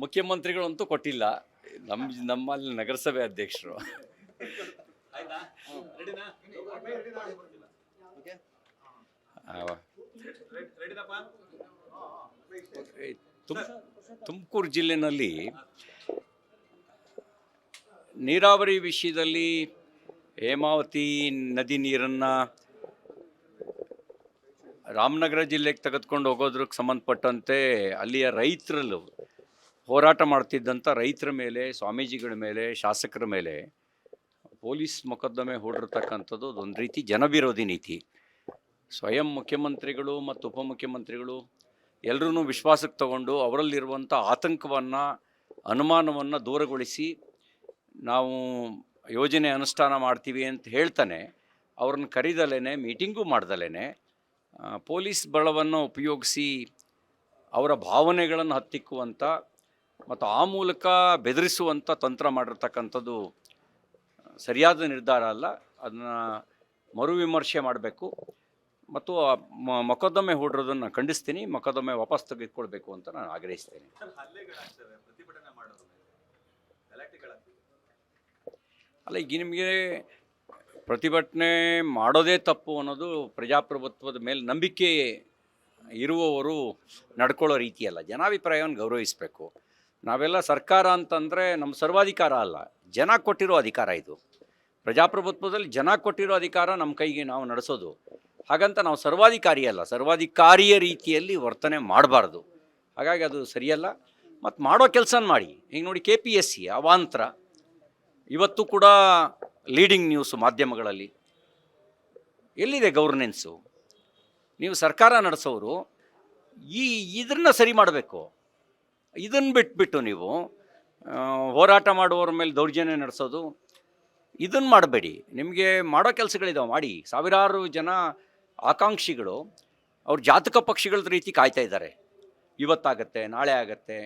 ಮುಖ್ಯಮಂತ್ರಿಗಳಂತೂ ಕೊಟ್ಟಿಲ್ಲ. ನಮ್ಮಲ್ಲಿ ನಗರಸಭೆ ಅಧ್ಯಕ್ಷರು. ತುಮಕೂರು ಜಿಲ್ಲೆನಲ್ಲಿ ನೀರಾವರಿ ವಿಷಯದಲ್ಲಿ ಹೇಮಾವತಿ ನದಿ ನೀರನ್ನು ರಾಮನಗರ ಜಿಲ್ಲೆಗೆ ತೆಗೆದುಕೊಂಡು ಹೋಗೋದ್ರಿಗೆ ಸಂಬಂಧಪಟ್ಟಂತೆ ಅಲ್ಲಿಯ ರೈತರಲ್ಲೂ ಹೋರಾಟ ಮಾಡ್ತಿದ್ದಂಥ ರೈತರ ಮೇಲೆ, ಸ್ವಾಮೀಜಿಗಳ ಮೇಲೆ, ಶಾಸಕರ ಮೇಲೆ ಪೊಲೀಸ್ ಮೊಕದ್ದಮೆ ಹೂಡಿರ್ತಕ್ಕಂಥದ್ದು ಒಂದು ರೀತಿ ಜನವಿರೋಧಿ ನೀತಿ. ಸ್ವಯಂ ಮುಖ್ಯಮಂತ್ರಿಗಳು ಮತ್ತು ಉಪಮುಖ್ಯಮಂತ್ರಿಗಳು ಎಲ್ಲರೂ ವಿಶ್ವಾಸಕ್ಕೆ ತಗೊಂಡು ಅವರಲ್ಲಿರುವಂಥ ಆತಂಕವನ್ನು, ಅನುಮಾನವನ್ನು ದೂರಗೊಳಿಸಿ ನಾವು ಯೋಜನೆ ಅನುಷ್ಠಾನ ಮಾಡ್ತೀವಿ ಅಂತ ಹೇಳ್ತಾನೆ ಅವ್ರನ್ನ ಕರೀದಲೇ, ಮೀಟಿಂಗೂ ಮಾಡ್ದಲೇ ಪೊಲೀಸ್ ಬಲವನ್ನು ಉಪಯೋಗಿಸಿ ಅವರ ಭಾವನೆಗಳನ್ನು ಹತ್ತಿಕ್ಕುವಂಥ ಮತ್ತು ಆ ಮೂಲಕ ಬೆದರಿಸುವಂಥ ತಂತ್ರ ಮಾಡಿರ್ತಕ್ಕಂಥದ್ದು ಸರಿಯಾದ ನಿರ್ಧಾರ ಅಲ್ಲ. ಅದನ್ನು ಮರುವಿಮರ್ಶೆ ಮಾಡಬೇಕು ಮತ್ತು ಮೊಕದ್ದಮೆ ಹೂಡಿರೋದನ್ನು ಖಂಡಿಸ್ತೀನಿ. ಮೊಕದ್ದಮೆ ವಾಪಸ್ ತೆಗೆದುಕೊಳ್ಬೇಕು ಅಂತ ನಾನು ಆಗ್ರಹಿಸ್ತೇನೆ. ಅಲ್ಲ, ಈಗ ನಿಮಗೆ ಪ್ರತಿಭಟನೆ ಮಾಡೋದೇ ತಪ್ಪು ಅನ್ನೋದು ಪ್ರಜಾಪ್ರಭುತ್ವದ ಮೇಲೆ ನಂಬಿಕೆ ಇರುವವರು ನಡ್ಕೊಳ್ಳೋ ರೀತಿಯಲ್ಲ. ಜನಾಭಿಪ್ರಾಯವನ್ನು ಗೌರವಿಸಬೇಕು. ನಾವೆಲ್ಲ ಸರ್ಕಾರ ಅಂತಂದರೆ ನಮ್ಮ ಸರ್ವಾಧಿಕಾರ ಅಲ್ಲ, ಜನ ಕೊಟ್ಟಿರೋ ಅಧಿಕಾರ ಇದು. ಪ್ರಜಾಪ್ರಭುತ್ವದಲ್ಲಿ ಜನ ಕೊಟ್ಟಿರೋ ಅಧಿಕಾರ ನಮ್ಮ ಕೈಗೆ ನಾವು ನಡೆಸೋದು. ಹಾಗಂತ ನಾವು ಸರ್ವಾಧಿಕಾರಿ ಅಲ್ಲ, ಸರ್ವಾಧಿಕಾರಿಯ ರೀತಿಯಲ್ಲಿ ವರ್ತನೆ ಮಾಡಬಾರ್ದು. ಹಾಗಾಗಿ ಅದು ಸರಿಯಲ್ಲ. ಮತ್ತು ಮಾಡೋ ಕೆಲಸ ಮಾಡಿ. ಈಗ ನೋಡಿ, KPSC ಅವಾಂತರ ಇವತ್ತು ಕೂಡ ಲೀಡಿಂಗ್ ನ್ಯೂಸು ಮಾಧ್ಯಮಗಳಲ್ಲಿ. ಎಲ್ಲಿದೆ ಗವರ್ನೆನ್ಸು? ನೀವು ಸರ್ಕಾರ ನಡೆಸೋರು ಇದನ್ನು ಸರಿ ಮಾಡಬೇಕು. ಇದನ್ನು ಬಿಟ್ಬಿಟ್ಟು ನೀವು ಹೋರಾಟ ಮಾಡುವವ್ರ ಮೇಲೆ ದೌರ್ಜನ್ಯ ನಡೆಸೋದು, ಇದನ್ನು ಮಾಡಬೇಡಿ. ನಿಮಗೆ ಮಾಡೋ ಕೆಲಸಗಳಿದಾವೆ, ಮಾಡಿ. ಸಾವಿರಾರು ಜನ ಆಕಾಂಕ್ಷಿಗಳು ಅವ್ರ ಜಾತಕ ಪಕ್ಷಿಗಳ ರೀತಿ ಕಾಯ್ತಾ ಇದ್ದಾರೆ. ಇವತ್ತಾಗತ್ತೆ, ನಾಳೆ ಆಗತ್ತೆ.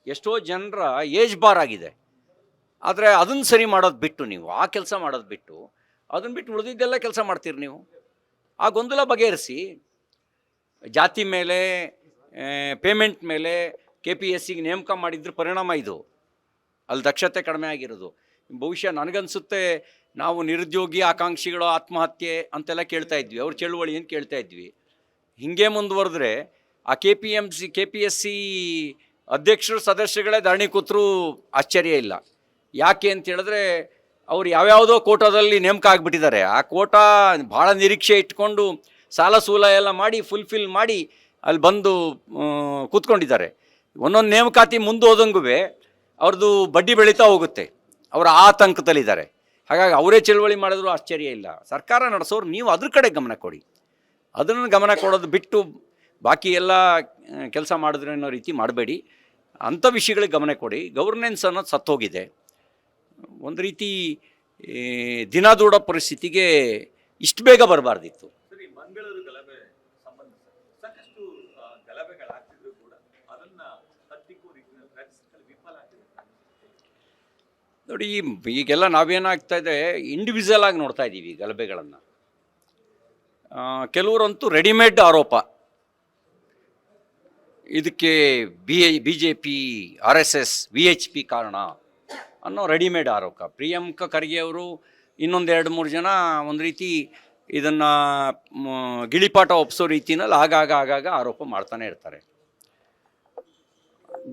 ಎಷ್ಟೋ ಜನರ ಏಜ್ ಬಾರ್ ಆಗಿದೆ. ಆದರೆ ಅದನ್ನು ಸರಿ ಮಾಡೋದು ಬಿಟ್ಟು, ನೀವು ಆ ಕೆಲಸ ಮಾಡೋದು ಬಿಟ್ಟು, ಅದನ್ನು ಬಿಟ್ಟು ಉಳಿದಿದ್ದೆಲ್ಲ ಕೆಲಸ ಮಾಡ್ತೀರಿ ನೀವು. ಆ ಗೊಂದಲ ಬಗೆಹರಿಸಿ. ಜಾತಿ ಮೇಲೆ, ಪೇಮೆಂಟ್ ಮೇಲೆ KPSCಗೆ ನೇಮಕ ಮಾಡಿದ್ರ ಪರಿಣಾಮ ಇದು. ಅಲ್ಲಿ ದಕ್ಷತೆ ಕಡಿಮೆ ಆಗಿರೋದು. ಬಹುಶಃ ನನಗನ್ಸುತ್ತೆ, ನಾವು ನಿರುದ್ಯೋಗಿ ಆಕಾಂಕ್ಷಿಗಳು ಆತ್ಮಹತ್ಯೆ ಅಂತೆಲ್ಲ ಕೇಳ್ತಾ ಇದ್ವಿ, ಅವ್ರ ಚಳುವಳಿ ಅಂತ ಕೇಳ್ತಾ ಇದ್ವಿ. ಹೀಗೆ ಮುಂದುವರೆದ್ರೆ ಆ KPSC ಅಧ್ಯಕ್ಷರು, ಸದಸ್ಯಗಳೇ ಧರಣಿ ಕೂತರೂ ಆಶ್ಚರ್ಯ ಇಲ್ಲ. ಯಾಕೆ ಅಂತ ಹೇಳಿದ್ರೆ, ಅವ್ರು ಯಾವ್ಯಾವುದೋ ಕೋಟಾದಲ್ಲಿ ನೇಮಕ ಆಗಿಬಿಟ್ಟಿದ್ದಾರೆ. ಆ ಕೋಟಾ ಭಾಳ ನಿರೀಕ್ಷೆ ಇಟ್ಕೊಂಡು ಸಾಲ ಸೂಲ ಎಲ್ಲ ಮಾಡಿ ಫುಲ್ಫಿಲ್ ಮಾಡಿ ಅಲ್ಲಿ ಬಂದು ಕೂತ್ಕೊಂಡಿದ್ದಾರೆ. ಒಂದೊಂದು ನೇಮಕಾತಿ ಮುಂದೆ ಹೋದಂಗೂ ಅವ್ರದ್ದು ಬಡ್ಡಿ ಬೆಳೀತಾ ಹೋಗುತ್ತೆ. ಅವರ ಆತಂಕದಲ್ಲಿದ್ದಾರೆ. ಹಾಗಾಗಿ ಅವರೇ ಚಳುವಳಿ ಮಾಡಿದ್ರು ಆಶ್ಚರ್ಯ ಇಲ್ಲ. ಸರ್ಕಾರ ನಡೆಸೋರು ನೀವು ಅದ್ರ ಕಡೆ ಗಮನ ಕೊಡಿ. ಅದನ್ನು ಗಮನ ಕೊಡೋದು ಬಿಟ್ಟು ಬಾಕಿ ಎಲ್ಲ ಕೆಲಸ ಮಾಡಿದ್ರೆ ಅನ್ನೋ ರೀತಿ ಮಾಡಬೇಡಿ. ಅಂಥ ವಿಷಯಗಳಿಗೆ ಗಮನ ಕೊಡಿ. ಗವರ್ನೆನ್ಸ್ ಅನ್ನೋದು ಸತ್ತೋಗಿದೆ. ಒಂದು ರೀತಿ ದಿನದೂಡ ಪರಿಸ್ಥಿತಿಗೆ ಇಷ್ಟು ಬೇಗ ಬರಬಾರ್ದಿತ್ತು. ನೋಡಿ, ಈಗೆಲ್ಲ ನಾವೇನಾಗ್ತಾ ಇದೆ, ಇಂಡಿವಿಜುವಲ್ ಆಗಿ ನೋಡ್ತಾ ಇದ್ದೀವಿ ಗಲಭೆಗಳನ್ನು. ಕೆಲವರಂತೂ ರೆಡಿಮೇಡ್ ಆರೋಪ. ಇದಕ್ಕೆ BJP, RSS, VHP ಕಾರಣ ಅನ್ನೋ ರೆಡಿಮೇಡ್ ಆರೋಪ. ಪ್ರಿಯಾಂಕಾ ಖರ್ಗೆ ಅವರು ಇನ್ನೊಂದು 2-3 ಜನ ಒಂದು ರೀತಿ ಇದನ್ನು ಗಿಳಿಪಾಠ ಒಪ್ಪಿಸೋ ರೀತಿಯಲ್ಲಿ ಆಗಾಗ ಆರೋಪ ಮಾಡ್ತಾನೆ ಇರ್ತಾರೆ.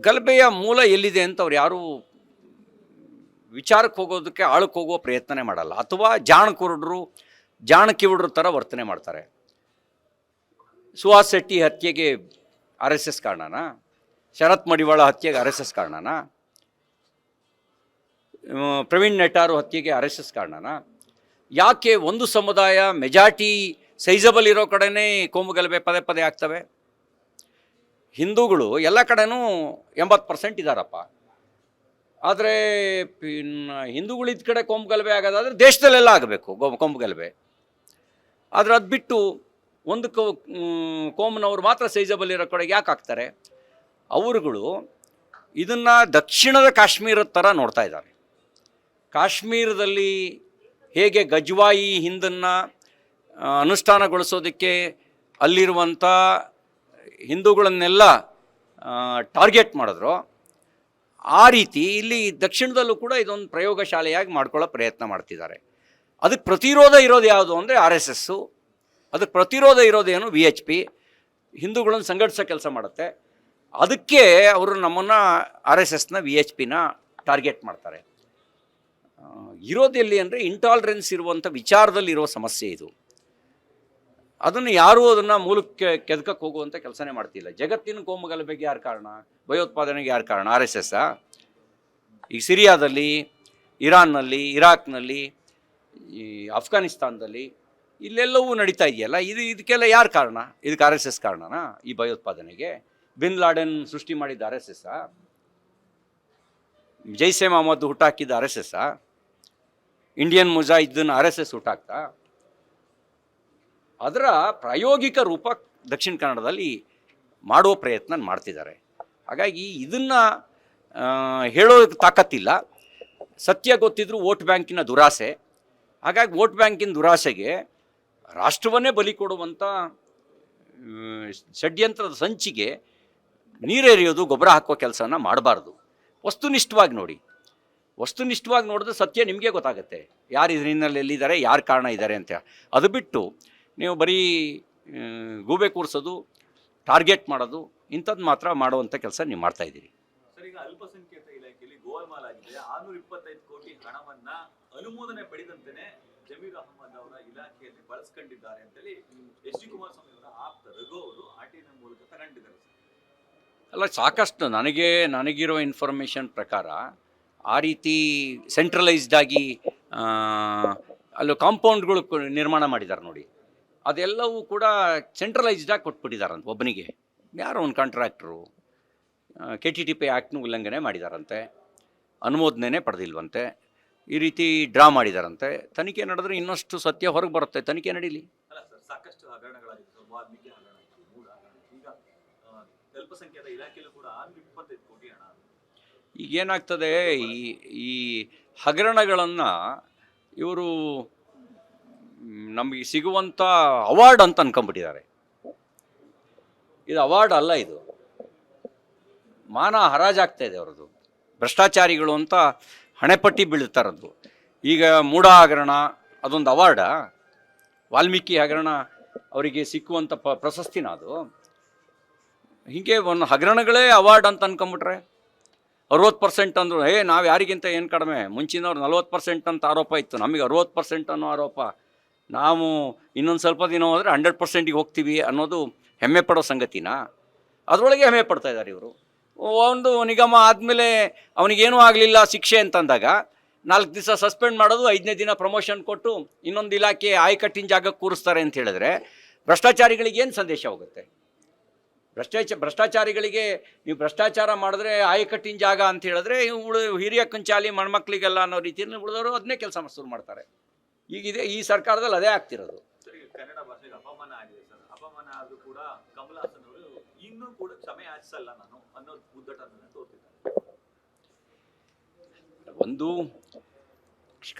ಗಲಭೆಯ ಮೂಲ ಎಲ್ಲಿದೆ ಅಂತ ಅವ್ರು ಯಾರೂ ವಿಚಾರಕ್ಕೆ ಹೋಗೋದಕ್ಕೆ, ಆಳಕ್ಕೆ ಹೋಗೋ ಪ್ರಯತ್ನನೇ ಮಾಡಲ್ಲ. ಅಥವಾ ಜಾಣಕಿವುಡ್ರ ಥರ ವರ್ತನೆ ಮಾಡ್ತಾರೆ. ಸುಹಾಸ್ ಶೆಟ್ಟಿ ಹತ್ಯೆಗೆ RSS ಕಾರಣನಾ? ಶರತ್ ಮಡಿವಾಳ ಹತ್ಯೆಗೆ RSS ಕಾರಣನಾ? ಪ್ರವೀಣ್ ನೆಟ್ಟಾರು ಹತ್ಯೆಗೆ RSS ಕಾರಣನಾ? ಯಾಕೆ ಒಂದು ಸಮುದಾಯ ಮೆಜಾರಿಟಿ ಸೈಜಬಲ್ ಇರೋ ಕಡೆನೇ ಕೋಮು ಗಲಭೆ ಪದೇ ಆಗ್ತವೆ? ಹಿಂದೂಗಳು ಎಲ್ಲ ಕಡೆನೂ 80% ಇದ್ದಾರಪ್ಪ. ಆದರೆ ಹಿಂದೂಗಳಿದ್ದ ಕಡೆ ಕೋಮು ಗಲಭೆ ಆಗೋದಾದರೆ ದೇಶದಲ್ಲೆಲ್ಲ ಆಗಬೇಕು ಕೋಮು ಗಲಭೆ. ಆದರೆ ಅದು ಬಿಟ್ಟು ಒಂದು ಕೋಮನವ್ರು ಮಾತ್ರ ಸೈಜಬಲ್ ಇರೋ ಕಡೆಗೆ ಯಾಕೆ ಆಗ್ತಾರೆ? ಅವರುಗಳು ಇದನ್ನು ದಕ್ಷಿಣದ ಕಾಶ್ಮೀರದ ಥರ ನೋಡ್ತಾ ಇದ್ದಾರೆ. ಕಾಶ್ಮೀರದಲ್ಲಿ ಹೇಗೆ ಗಜ್ವಾಯಿ ಹಿಂದನ್ನು ಅನುಷ್ಠಾನಗೊಳಿಸೋದಕ್ಕೆ ಅಲ್ಲಿರುವಂಥ ಹಿಂದೂಗಳನ್ನೆಲ್ಲ ಟಾರ್ಗೆಟ್ ಮಾಡಿದ್ರು, ಆ ರೀತಿ ಇಲ್ಲಿ ದಕ್ಷಿಣದಲ್ಲೂ ಕೂಡ ಇದೊಂದು ಪ್ರಯೋಗಶಾಲೆಯಾಗಿ ಮಾಡ್ಕೊಳ್ಳೋ ಪ್ರಯತ್ನ ಮಾಡ್ತಿದ್ದಾರೆ. ಅದಕ್ಕೆ ಪ್ರತಿರೋಧ ಇರೋದು ಯಾವುದು ಅಂದರೆ RSSಸು, ಅದಕ್ಕೆ ಪ್ರತಿರೋಧ ಇರೋದೇನು VHP, ಹಿಂದೂಗಳನ್ನು ಸಂಘಟಿಸೋ ಕೆಲಸ ಮಾಡುತ್ತೆ. ಅದಕ್ಕೆ ಅವರು ನಮ್ಮನ್ನು RSSನ VHPನ ಟಾರ್ಗೆಟ್ ಮಾಡ್ತಾರೆ. ಇರೋದೆಲ್ಲಿ ಅಂದರೆ ಇಂಟಾಲರೆನ್ಸ್ ಇರುವಂಥ ವಿಚಾರದಲ್ಲಿ ಇರೋ ಸಮಸ್ಯೆ ಇದು. ಅದನ್ನು ಯಾರೂ ಅದನ್ನು ಮೂಲಕ್ಕೆ ಕೆದಕಕ್ಕೆ ಹೋಗುವಂಥ ಕೆಲಸನೇ ಮಾಡ್ತಿಲ್ಲ. ಜಗತ್ತಿನ ಕೋಮುಗಲಭೆಗೆ ಯಾರು ಕಾರಣ? ಭಯೋತ್ಪಾದನೆಗೆ ಯಾರು ಕಾರಣ? RSSಾ? ಈಗ ಸಿರಿಯಾದಲ್ಲಿ, ಇರಾನ್ನಲ್ಲಿ, ಇರಾಕ್ನಲ್ಲಿ, ಈ ಅಫ್ಘಾನಿಸ್ತಾನದಲ್ಲಿ ಇಲ್ಲೆಲ್ಲವೂ ನಡೀತಾ ಇದೆಯಲ್ಲ, ಇದಕ್ಕೆಲ್ಲ ಯಾರು ಕಾರಣ? ಇದಕ್ಕೆ RSS ಕಾರಣನಾ ಈ ಭಯೋತ್ಪಾದನೆಗೆ? ಬಿನ್ ಲಾಡೆನ್ ಸೃಷ್ಟಿ ಮಾಡಿದ RSSಾ? ಜೈಸೆ ಮೊಹಮ್ಮದ್ ಹುಟ್ಟಾಕಿದ್ದ RSSಾ? ಇಂಡಿಯನ್ ಮುಜಾಹಿದ್ದೀನ್ RSS ಹುಟ್ಟಾಕ್ತಾ? ಅದರ ಪ್ರಾಯೋಗಿಕ ರೂಪ ದಕ್ಷಿಣ ಕನ್ನಡದಲ್ಲಿ ಮಾಡುವ ಪ್ರಯತ್ನ ಮಾಡ್ತಿದ್ದಾರೆ. ಹಾಗಾಗಿ ಇದನ್ನು ಹೇಳೋದಕ್ಕೆ ತಾಕತ್ತಿಲ್ಲ. ಸತ್ಯ ಗೊತ್ತಿದ್ರೂ ವೋಟ್ ಬ್ಯಾಂಕಿನ ದುರಾಸೆ. ಹಾಗಾಗಿ ವೋಟ್ ಬ್ಯಾಂಕಿನ ದುರಾಸೆಗೆ ರಾಷ್ಟ್ರವನ್ನೇ ಬಲಿ ಕೊಡುವಂಥ ಷಡ್ಯಂತ್ರದ ಸಂಚಿಗೆ ನೀರೆರಿಯೋದು, ಗೊಬ್ಬರ ಹಾಕೋ ಕೆಲಸನ ಮಾಡಬಾರ್ದು. ವಸ್ತುನಿಷ್ಠವಾಗಿ ನೋಡಿ. ವಸ್ತುನಿಷ್ಠವಾಗಿ ನೋಡಿದ್ರೆ ಸತ್ಯ ನಿಮಗೆ ಗೊತ್ತಾಗುತ್ತೆ, ಯಾರು ಇದರಿಂದ ಎಲ್ಲಿದ್ದಾರೆ, ಯಾರು ಕಾರಣ ಇದ್ದಾರೆ ಅಂತ. ಅದು ಬಿಟ್ಟು ನೀವು ಬರೀ ಗೂಬೆ ಕೂರಿಸೋದು, ಟಾರ್ಗೆಟ್ ಮಾಡೋದು, ಇಂಥದ್ದು ಮಾತ್ರ ಮಾಡುವಂಥ ಕೆಲಸ ನೀವು ಮಾಡ್ತಾಯಿದ್ದೀರಿ. ಸರ್, ಈಗ ಅಲ್ಪಸಂಖ್ಯಾತ ಇಲಾಖೆಯಲ್ಲಿ ಗೋಲ್ಮಾಲ್ ಆಗಿದೆ. 625 ಕೋಟಿ ಹಣವನ್ನ ಅನುಮೋದನೆ ಪಡೆದಂತೆಯೇ ಜಮೀರ್ ಅಹಮದ್ ಅವರ ಇಲಾಖೆಯಲ್ಲಿ ಬಳಸ್ಕೊಂಡಿದ್ದಾರೆ ಅಂತೇಳಿ ಎಚ್ ಡಿ ಕುಮಾರಸ್ವಾಮಿ ಅವರ ಆಪ್ತ ರಘು ಅವರು RTI ಮೂಲಕ ತಗೊಂಡಿದ್ದಾರೆ. ಅಲ್ಲ, ಸಾಕಷ್ಟು ನನಗಿರೋ ಇನ್ಫಾರ್ಮೇಷನ್ ಪ್ರಕಾರ ಆ ರೀತಿ ಸೆಂಟ್ರಲೈಸ್ಡ್ ಆಗಿ ಅಲ್ಲೂ ಕಾಂಪೌಂಡ್ಗಳು ನಿರ್ಮಾಣ ಮಾಡಿದ್ದಾರೆ ನೋಡಿ. ಅದೆಲ್ಲವೂ ಕೂಡ ಸೆಂಟ್ರಲೈಸ್ಡಾಗಿ ಕೊಟ್ಬಿಟ್ಟಿದ್ದಾರಂತೆ ಒಬ್ಬನಿಗೆ. ಯಾರೋ ಒಂದು ಕಾಂಟ್ರಾಕ್ಟ್ರು KTTP ಆ್ಯಕ್ಟ್ನು ಉಲ್ಲಂಘನೆ ಮಾಡಿದಾರಂತೆ, ಅನುಮೋದನೆ ಪಡೆದಿಲ್ವಂತೆ, ಈ ರೀತಿ ಡ್ರಾ ಮಾಡಿದಾರಂತೆ. ತನಿಖೆ ನಡೆದ್ರೆ ಇನ್ನಷ್ಟು ಸತ್ಯ ಹೊರಗೆ ಬರುತ್ತೆ. ತನಿಖೆ ನಡೀಲಿ. ಅಲ್ಲ ಸರ್, ಸಾಕಷ್ಟು ಹಗರಣಗಳಾಗಿದೆ. ವಾಲ್ಮೀಕಿ ಹಗರಣ, ಮೂಲ ಹಗರಣ, ಈಗ ಅಲ್ಪಸಂಖ್ಯಾತ ಇಲಾಖೆಯಲ್ಲೂ ಕೂಡ 625 ಕೋಟಿ ಹಣ. ಈಗೇನಾಗ್ತದೆ, ಈ ಹಗರಣಗಳನ್ನು ಇವರು ನಮಗೆ ಸಿಗುವಂಥ ಅವಾರ್ಡ್ ಅಂತ ಅನ್ಕೊಂಡ್ಬಿಟ್ಟಿದ್ದಾರೆ. ಇದು ಅವಾರ್ಡ್ ಅಲ್ಲ, ಇದು ಮಾನ ಹರಾಜಾಗ್ತಾ ಇದೆ ಅವರದು. ಭ್ರಷ್ಟಾಚಾರಿಗಳು ಅಂತ ಹಣೆಪಟ್ಟಿ ಬೀಳ್ತಾರದು. ಈಗ ಮೂಢ ಹಗರಣ ಅದೊಂದು ಅವಾರ್ಡಾ? ವಾಲ್ಮೀಕಿ ಹಗರಣ ಅವರಿಗೆ ಸಿಕ್ಕುವಂಥ ಪ್ರಶಸ್ತಿನ ಅದು? ಹೀಗೆ ಒಂದು ಹಗರಣಗಳೇ ಅವಾರ್ಡ್ ಅಂತ ಅನ್ಕೊಂಬಿಟ್ರೆ 60% ಅಂದರು. ನಾವು ಯಾರಿಗಿಂತ ಏನು ಕಡಿಮೆ, ಮುಂಚಿನವ್ರು 40% ಅಂತ ಆರೋಪ ಇತ್ತು, ನಮಗೆ 60% ಅನ್ನೋ ಆರೋಪ. ನಾವು ಇನ್ನೊಂದು ಸ್ವಲ್ಪ ದಿನ ಹೋದರೆ 100%ಗೆ ಹೋಗ್ತೀವಿ ಅನ್ನೋದು ಹೆಮ್ಮೆ ಪಡೋ ಸಂಗತಿನಾ? ಅದರೊಳಗೆ ಹೆಮ್ಮೆ ಪಡ್ತಾ ಇದ್ದಾರೆ ಇವರು. ಒಂದು ನಿಗಮ ಆದಮೇಲೆ ಅವನಿಗೇನೂ ಆಗಲಿಲ್ಲ ಶಿಕ್ಷೆ ಅಂತಂದಾಗ 4 ದಿವಸ ಸಸ್ಪೆಂಡ್ ಮಾಡೋದು, 5ನೇ ದಿನ ಪ್ರಮೋಷನ್ ಕೊಟ್ಟು ಇನ್ನೊಂದು ಇಲಾಖೆ ಆಯಕಟ್ಟಿನ ಜಾಗಕ್ಕೆ ಕೂರಿಸ್ತಾರೆ ಅಂತ ಹೇಳಿದ್ರೆ ಭ್ರಷ್ಟಾಚಾರಿಗಳಿಗೆ ಏನು ಸಂದೇಶ ಹೋಗುತ್ತೆ? ಭ್ರಷ್ಟಾಚಾರಿಗಳಿಗೆ ನೀವು ಭ್ರಷ್ಟಾಚಾರ ಮಾಡಿದ್ರೆ ಆಯಕಟ್ಟಿನ ಜಾಗ ಅಂತ ಹೇಳಿದ್ರೆ ಹಿರಿಯ ಕಂಚಾಲಿ ಮಣ್ಮಕ್ಳಿಗೆಲ್ಲ ಅನ್ನೋ ರೀತಿಯಲ್ಲಿ ಉಳಿದವರು ಅದನ್ನೇ ಕೆಲಸ ಶುರು ಮಾಡ್ತಾರೆ. ಈಗಿದೆ ಈ ಸರ್ಕಾರದಲ್ಲಿ ಅದೇ ಆಗ್ತಿರೋದು. ಕನ್ನಡ ಭಾಷೆಗೆ ಅಪಮಾನ ಆಗಿದೆ ಸರ್. ಅಪಮಾನ ಆದರೂ ಕೂಡ ಕಮಲ್ ಹಾಸನ್ ಅವರು ಇನ್ನೂ ಕೂಡ ಕ್ಷಮೆ ಯಾಚಿಸಲ್ಲ ನಾನು ಅನ್ನೋ ಉದ್ದಟನ್ನು ತೋರ್ತಿದ್ದಾರೆ. ಒಂದು,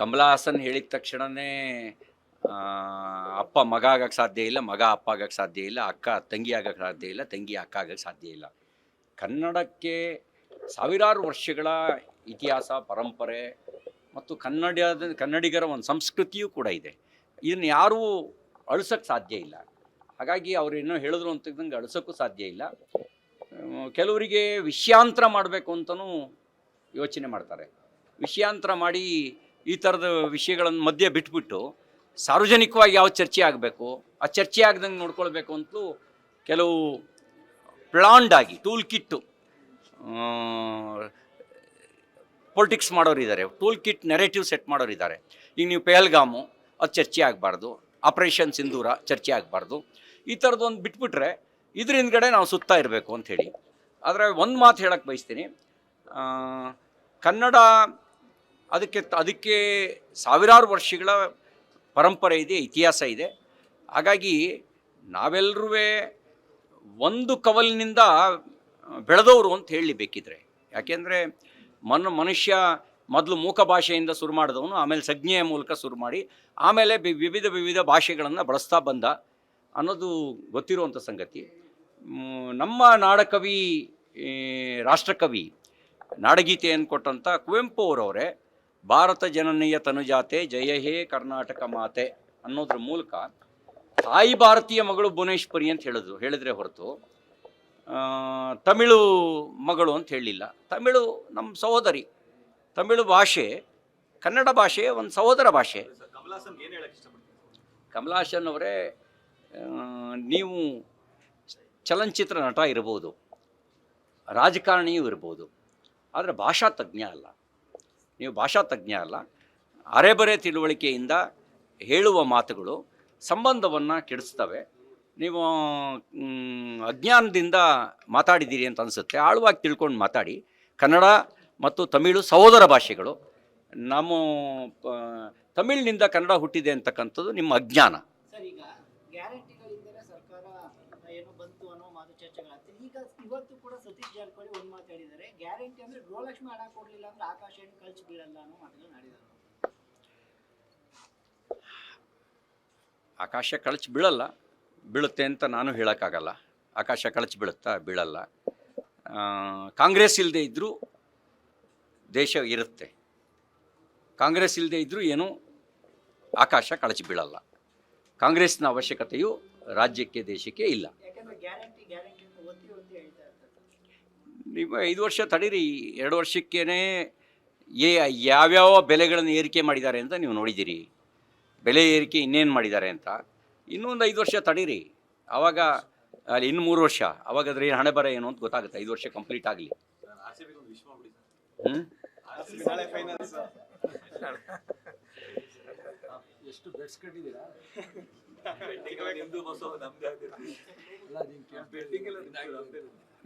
ಕಮಲ್ ಹಾಸನ್ ಹೇಳಿದ ತಕ್ಷಣವೇ ಅಪ್ಪ ಮಗ ಆಗಕ್ಕೆ ಸಾಧ್ಯ ಇಲ್ಲ, ಮಗ ಅಪ್ಪ ಆಗಕ್ಕೆ ಸಾಧ್ಯ ಇಲ್ಲ, ಅಕ್ಕ ತಂಗಿ ಆಗಕ್ಕೆ ಸಾಧ್ಯ ಇಲ್ಲ, ತಂಗಿ ಅಕ್ಕ ಆಗಕ್ಕೆ ಸಾಧ್ಯ ಇಲ್ಲ. ಕನ್ನಡಕ್ಕೆ ಸಾವಿರಾರು ವರ್ಷಗಳ ಇತಿಹಾಸ, ಪರಂಪರೆ ಮತ್ತು ಕನ್ನಡಿಗರ ಒಂದು ಸಂಸ್ಕೃತಿಯೂ ಕೂಡ ಇದೆ. ಇದನ್ನು ಯಾರೂ ಅಳಿಸೋಕ್ಕೆ ಸಾಧ್ಯ ಇಲ್ಲ. ಹಾಗಾಗಿ ಅವ್ರು ಏನೋ ಹೇಳಿದ್ರು ಅಂತಂದಂಗೆ ಅಳಿಸೋಕ್ಕೂ ಸಾಧ್ಯ ಇಲ್ಲ. ಕೆಲವರಿಗೆ ವಿಷಯಾಂತರ ಮಾಡಬೇಕು ಅಂತಲೂ ಯೋಚನೆ ಮಾಡ್ತಾರೆ. ವಿಷಯಾಂತರ ಮಾಡಿ ಈ ಥರದ ವಿಷಯಗಳನ್ನು ಮಧ್ಯೆ ಬಿಟ್ಬಿಟ್ಟು ಸಾರ್ವಜನಿಕವಾಗಿ ಯಾವ ಚರ್ಚೆ ಆಗಬೇಕು ಆ ಚರ್ಚೆ ಆಗದಂಗೆ ನೋಡ್ಕೊಳ್ಬೇಕು ಅಂತಲೂ ಕೆಲವು ಪ್ಲಾನ್ಡ್ ಆಗಿ ಟೂಲ್ ಕಿಟ್ಟು ಪೊಲಿಟಿಕ್ಸ್ ಮಾಡೋರಿದ್ದಾರೆ, ಟೂಲ್ ಕಿಟ್ ನೆರೇಟಿವ್ ಸೆಟ್ ಮಾಡೋರಿದ್ದಾರೆ. ಈಗ ನೀವು ಪೆಹಲ್ಗಾಮು ಅದು ಚರ್ಚೆ ಆಗಬಾರ್ದು, ಆಪರೇಷನ್ ಸಿಂಧೂರ ಚರ್ಚೆ ಆಗಬಾರ್ದು, ಈ ಥರದ್ದೊಂದು ಬಿಟ್ಬಿಟ್ರೆ ಇದ್ರ ಹಿಂದ್ಗಡೆ ನಾವು ಸುತ್ತಾ ಇರಬೇಕು ಅಂಥೇಳಿ. ಆದರೆ ಒಂದು ಮಾತು ಹೇಳಕ್ಕೆ ಬಯಸ್ತೀನಿ, ಕನ್ನಡ ಅದಕ್ಕೆ ಸಾವಿರಾರು ವರ್ಷಗಳ ಪರಂಪರೆ ಇದೆ, ಇತಿಹಾಸ ಇದೆ. ಹಾಗಾಗಿ ನಾವೆಲ್ಲರೂ ಒಂದು ಕವಲಿನಿಂದ ಬೆಳೆದವರು ಅಂತ ಹೇಳಿ ಬೇಕಿದ್ರೆ. ಯಾಕೆಂದರೆ ಮನುಷ್ಯ ಮೊದಲು ಮೂಕ ಭಾಷೆಯಿಂದ ಶುರು ಮಾಡಿದವನು, ಆಮೇಲೆ ಸಂಜ್ಞೆಯ ಮೂಲಕ ಶುರು ಮಾಡಿ ಆಮೇಲೆ ವಿವಿಧ ಭಾಷೆಗಳನ್ನು ಬಳಸ್ತಾ ಬಂದ ಅನ್ನೋದು ಗೊತ್ತಿರುವಂಥ ಸಂಗತಿ. ನಮ್ಮ ನಾಡಕವಿ, ರಾಷ್ಟ್ರಕವಿ ನಾಡಗೀತೆಯನ್ನು ಕೊಟ್ಟಂಥ ಕುವೆಂಪು ಅವರವರೇ ಭಾರತ ಜನನೀಯ ತನುಜಾತೆ ಜಯ ಹೇ ಕರ್ನಾಟಕ ಮಾತೆ ಅನ್ನೋದ್ರ ಮೂಲಕ ತಾಯಿ ಭಾರತೀಯ ಮಗಳು ಭುವನೇಶ್ವರಿ ಅಂತ ಹೇಳಿದ್ರೆ ಹೊರತು ತಮಿಳು ಮಗಳು ಅಂತ ಹೇಳಲಿಲ್ಲ. ತಮಿಳು ನಮ್ಮ ಸಹೋದರಿ, ತಮಿಳು ಭಾಷೆ ಕನ್ನಡ ಭಾಷೆ ಒಂದು ಸಹೋದರ ಭಾಷೆ. ಕಮಲ್ ಹಾಸನ್ ಏನು ಹೇಳಕ್ಕೆ ಇಷ್ಟಪಡ್ತೀನಿ? ಕಮಲ್ ಹಾಸನ್ ಅವರೇ, ನೀವು ಚಲನಚಿತ್ರ ನಟ ಇರ್ಬೋದು, ರಾಜಕಾರಣಿಯೂ ಇರ್ಬೋದು, ಆದರೆ ಭಾಷಾ ತಜ್ಞ ಅಲ್ಲ. ನೀವು ಭಾಷಾ ತಜ್ಞ ಅಲ್ಲ. ಅರೆಬರೆ ತಿಳುವಳಿಕೆಯಿಂದ ಹೇಳುವ ಮಾತುಗಳು ಸಂಬಂಧವನ್ನು ಕೆಡಿಸ್ತವೆ. ನೀವು ಅಜ್ಞಾನದಿಂದ ಮಾತಾಡಿದ್ದೀರಿ ಅಂತ ಅನಿಸುತ್ತೆ. ಆಳವಾಗಿ ತಿಳ್ಕೊಂಡು ಮಾತಾಡಿ. ಕನ್ನಡ ಮತ್ತು ತಮಿಳು ಸಹೋದರ ಭಾಷೆಗಳು. ನಮ್ಮ ತಮಿಳಿನಿಂದ ಕನ್ನಡ ಹುಟ್ಟಿದೆ ಅಂತಕ್ಕಂಥದ್ದು ನಿಮ್ಮ ಅಜ್ಞಾನ. ಸರ್, ಈಗ ಗ್ಯಾರಂಟಿಗಳಿಂದಲೇ ಸರ್ಕಾರ ಏನೋ ಬಂತು ಅನ್ನೋ ಮಾತು ಚರ್ಚೆಗಳಾಗ್ತದೆ. ಈಗ ಇವತ್ತು ಕೂಡ ಸತೀಶ್ ಜಾರಕಿಹೊಳಿ ಒಂದು ಮಾತು ಹೇಳಿದ್ದಾರೆ, ಗ್ಯಾರಂಟಿ ಅಂದ್ರೆ ಗೃಹಲಕ್ಷ್ಮಿ ಹಣ ಕೊಡಲಿಲ್ಲ ಅಂದ್ರೆ ಆಕಾಶ ಏನು ಕಳ್ಸಿ ಬೀಳಲ್ಲ ಅನ್ನೋ ಮಾತುಗಳನ್ನ ಆಡಿದ್ದಾರೆ. ಆಕಾಶ ಕಳಚಿ ಬೀಳುತ್ತೆ ಅಂತ ನಾನು ಹೇಳೋಕ್ಕಾಗಲ್ಲ. ಆಕಾಶ ಕಳಚಿ ಬೀಳಲ್ಲ. ಕಾಂಗ್ರೆಸ್ ಇಲ್ಲದೆ ಇದ್ದರೂ ದೇಶ ಇರುತ್ತೆ. ಕಾಂಗ್ರೆಸ್ ಇಲ್ಲದೆ ಇದ್ದರೂ ಏನೂ ಆಕಾಶ ಕಳಚಿ ಬೀಳಲ್ಲ. ಕಾಂಗ್ರೆಸ್ನ ಅವಶ್ಯಕತೆಯು ರಾಜ್ಯಕ್ಕೆ ದೇಶಕ್ಕೆ ಇಲ್ಲ. ಯಾಕಂದ್ರೆ ಗ್ಯಾರಂಟಿ ಅಂತ ಒತ್ತಿ ಹೇಳ್ತಾ ಇರ್ತಾರೆ. ನೀವು 5 ವರ್ಷ ತಡೀರಿ. 2 ವರ್ಷಕ್ಕೇ ಯಾವ್ಯಾವ ಬೆಲೆಗಳನ್ನು ಏರಿಕೆ ಮಾಡಿದ್ದಾರೆ ಅಂತ ನೀವು ನೋಡಿದ್ದೀರಿ. ಬೆಲೆ ಏರಿಕೆ ಇನ್ನೇನು ಮಾಡಿದ್ದಾರೆ ಅಂತ. ಇನ್ನೊಂದು 5 ವರ್ಷ ತಡೀರಿ. ಆವಾಗ ಅಲ್ಲಿ ಇನ್ನು 3 ವರ್ಷ, ಆವಾಗ ಅದ್ರ ಹಣೆ ಬರ ಏನು ಅಂತ ಗೊತ್ತಾಗುತ್ತೆ. 5 ವರ್ಷ ಕಂಪ್ಲೀಟ್ ಆಗಲಿ. ಎಷ್ಟು ಬೆಟ್ಸ್ ಕಟ್ಟಿದ್ದೀರಾ?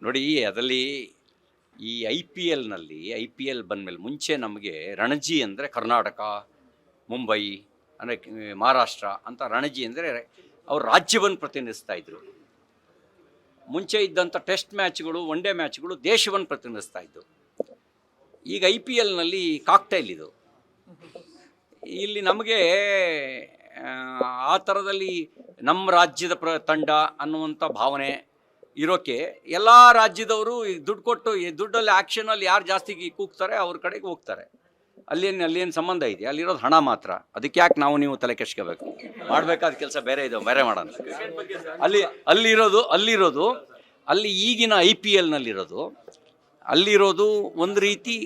ನೋಡಿ, ಅದರಲ್ಲಿ ಈ ಐ ಪಿ ಎಲ್ ಬಂದಮೇಲೆ ಮುಂಚೆ ನಮಗೆ ರಣಜಿ ಅಂದರೆ ಕರ್ನಾಟಕ, ಮುಂಬೈ ಅಂದರೆ ಮಹಾರಾಷ್ಟ್ರ ಅಂತ ರಣಜಿ ಅಂದರೆ ಅವ್ರು ರಾಜ್ಯವನ್ನು ಪ್ರತಿನಿಧಿಸ್ತಾ ಇದ್ರು. ಮುಂಚೆ ಇದ್ದಂಥ ಟೆಸ್ಟ್ ಮ್ಯಾಚ್ಗಳು, ಒನ್ ಡೇ ಮ್ಯಾಚ್ಗಳು ದೇಶವನ್ನು ಪ್ರತಿನಿಧಿಸ್ತಾ ಇದ್ದು. ಈಗ ಐ ಪಿ ಎಲ್ನಲ್ಲಿ ಕಾಕ್ಟೈಲ್ ಇದು. ಇಲ್ಲಿ ನಮಗೆ ಆ ಥರದಲ್ಲಿ ನಮ್ಮ ರಾಜ್ಯದ ತಂಡ ಅನ್ನುವಂಥ ಭಾವನೆ ಇರೋಕ್ಕೆ ಎಲ್ಲ ರಾಜ್ಯದವರು ದುಡ್ಡು ಕೊಟ್ಟು ದುಡ್ಡಲ್ಲಿ ಆ್ಯಕ್ಷನಲ್ಲಿ ಯಾರು ಜಾಸ್ತಿ ಕೂಗ್ತಾರೆ ಅವ್ರ ಕಡೆಗೆ ಹೋಗ್ತಾರೆ. ಅಲ್ಲೇನು ಸಂಬಂಧ ಇದೆ? ಅಲ್ಲಿರೋದು ಹಣ ಮಾತ್ರ. ಅದಕ್ಕೆ ಯಾಕೆ ನೀವು ತಲೆ ಕೆಡ್ಸ್ಕೋಬೇಕು? ಮಾಡಬೇಕಾದ ಕೆಲಸ ಬೇರೆ ಇದೆ, ಬೇರೆ ಮಾಡೋಣ. ಅಲ್ಲಿ ಈಗಿನ ಐ ಪಿ ಎಲ್ನಲ್ಲಿರೋದು ಒಂದು ರೀತಿ,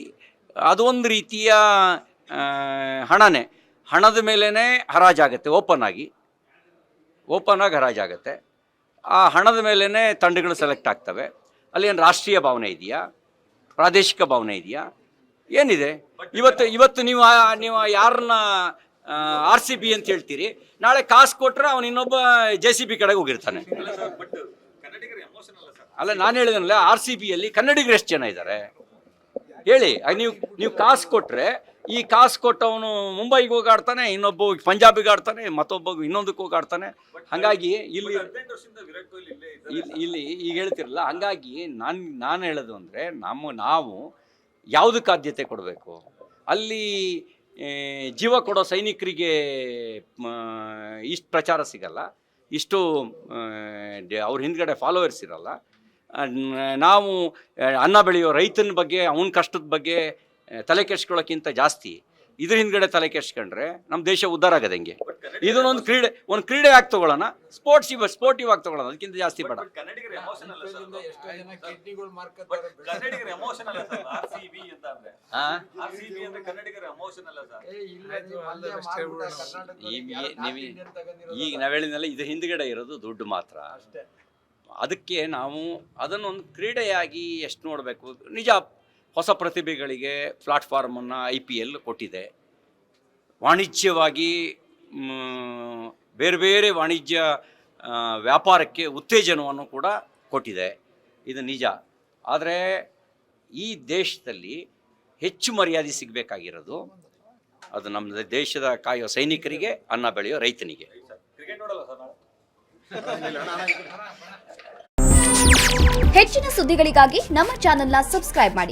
ಅದೊಂದು ರೀತಿಯ ಹಣನೇ. ಹಣದ ಮೇಲೇ ಹರಾಜಾಗತ್ತೆ. ಓಪನ್ ಆಗಿ ಹರಾಜಾಗತ್ತೆ. ಆ ಹಣದ ಮೇಲೇ ತಂಡಗಳು ಸೆಲೆಕ್ಟ್ ಆಗ್ತವೆ. ಅಲ್ಲೇನು ರಾಷ್ಟ್ರೀಯ ಭಾವನೆ ಇದೆಯಾ? ಪ್ರಾದೇಶಿಕ ಭಾವನೆ ಇದೆಯಾ? ಏನಿದೆ? ಇವತ್ತು ನೀವು ಯಾರನ್ನ RCB ಅಂತ ಹೇಳ್ತೀರಿ, ನಾಳೆ ಕಾಸು ಕೊಟ್ಟರೆ ಅವನು ಇನ್ನೊಬ್ಬ JCB ಕಡೆಗೆ ಹೋಗಿರ್ತಾನೆ. ಅಲ್ಲ, ನಾನು ಹೇಳಿದನಲ್ಲ, RCBಯಲ್ಲಿ ಕನ್ನಡಿಗರು ಎಷ್ಟು ಜನ ಇದ್ದಾರೆ ಹೇಳಿ? ನೀವು ಕಾಸು ಕೊಟ್ಟರೆ, ಈ ಕಾಸು ಕೊಟ್ಟವನು ಮುಂಬೈಗೆ ಹೋಗಿ ಆಡ್ತಾನೆ, ಇನ್ನೊಬ್ಬ ಪಂಜಾಬಿಗೆ ಆಡ್ತಾನೆ, ಮತ್ತೊಬ್ಬ ಇನ್ನೊಂದಕ್ಕೆ ಹೋಗಿ ಆಡ್ತಾನೆ. ಹಾಗಾಗಿ ಇಲ್ಲಿ ಈಗ ಹೇಳ್ತಿರಲ್ಲ, ಹಾಗಾಗಿ ನಾನು ಹೇಳೋದು ಅಂದರೆ ನಾವು ಯಾವುದಕ್ಕೆ ಆದ್ಯತೆ ಕೊಡಬೇಕು? ಅಲ್ಲಿ ಜೀವ ಕೊಡೋ ಸೈನಿಕರಿಗೆ ಇಷ್ಟು ಪ್ರಚಾರ ಸಿಗಲ್ಲ, ಇಷ್ಟು ಅವ್ರ ಹಿಂದ್ಗಡೆ ಫಾಲೋವರ್ಸ್ ಇರಲ್ಲ. ನಾವು ಅನ್ನ ಬೆಳೆಯೋ ರೈತನ ಬಗ್ಗೆ, ಅವನ ಕಷ್ಟದ ಬಗ್ಗೆ ತಲೆ ಕೆಡ್ಸ್ಕೊಳ್ಳೋಕ್ಕಿಂತ ಜಾಸ್ತಿ ಇದ್ರ ಹಿಂದ್ಗಡೆ ತಲೆ ಕೆಡ್ಸ್ಕೊಂಡ್ರೆ ನಮ್ಮ ದೇಶ ಉದ್ಧಾರ ಆಗೋದು ಹೆಂಗೆ? ಇದನ್ನೊಂದು ಕ್ರೀಡೆ ಆಗಿ ತಗೊಳ್ಳೋಣ, ಸ್ಪೋರ್ಟಿವ್ ಆಗಿ ತಗೊಳ್ಳೋಣ, ಅದಕ್ಕಿಂತ ಜಾಸ್ತಿ ಬೇಡ. ಈಗ ನಾವು ಹೇಳಿದ್ನಲ್ಲ, ಇದು ಹಿಂದ್ಗಡೆ ಇರೋದು ದುಡ್ಡು ಮಾತ್ರ. ಅದಕ್ಕೆ ನಾವು ಅದನ್ನೊಂದು ಕ್ರೀಡೆಯಾಗಿ ಎಷ್ಟು ನೋಡಬೇಕು. ನಿಜ, ಹೊಸ ಪ್ರತಿಭೆಗಳಿಗೆ ಪ್ಲಾಟ್ಫಾರ್ಮನ್ನು IPL ಕೊಟ್ಟಿದೆ. ವಾಣಿಜ್ಯವಾಗಿ ಬೇರೆ ಬೇರೆ ವಾಣಿಜ್ಯ ವ್ಯಾಪಾರಕ್ಕೆ ಉತ್ತೇಜನವನ್ನು ಕೂಡ ಕೊಟ್ಟಿದೆ. ಇದು ನಿಜ. ಆದರೆ ಈ ದೇಶದಲ್ಲಿ ಹೆಚ್ಚು ಮರ್ಯಾದೆ ಸಿಗಬೇಕಾಗಿರೋದು ಅದು ನಮ್ಮ ದೇಶದ ಕಾಯೋ ಸೈನಿಕರಿಗೆ, ಅನ್ನ ಬೆಳೆಯೋ ರೈತನಿಗೆ. ಹೆಚ್ಚಿನ ಸುದ್ದಿಗಳಿಗಾಗಿ ನಮ್ಮ ಚಾನೆಲ್ನ ಸಬ್ಸ್ಕ್ರೈಬ್ ಮಾಡಿ.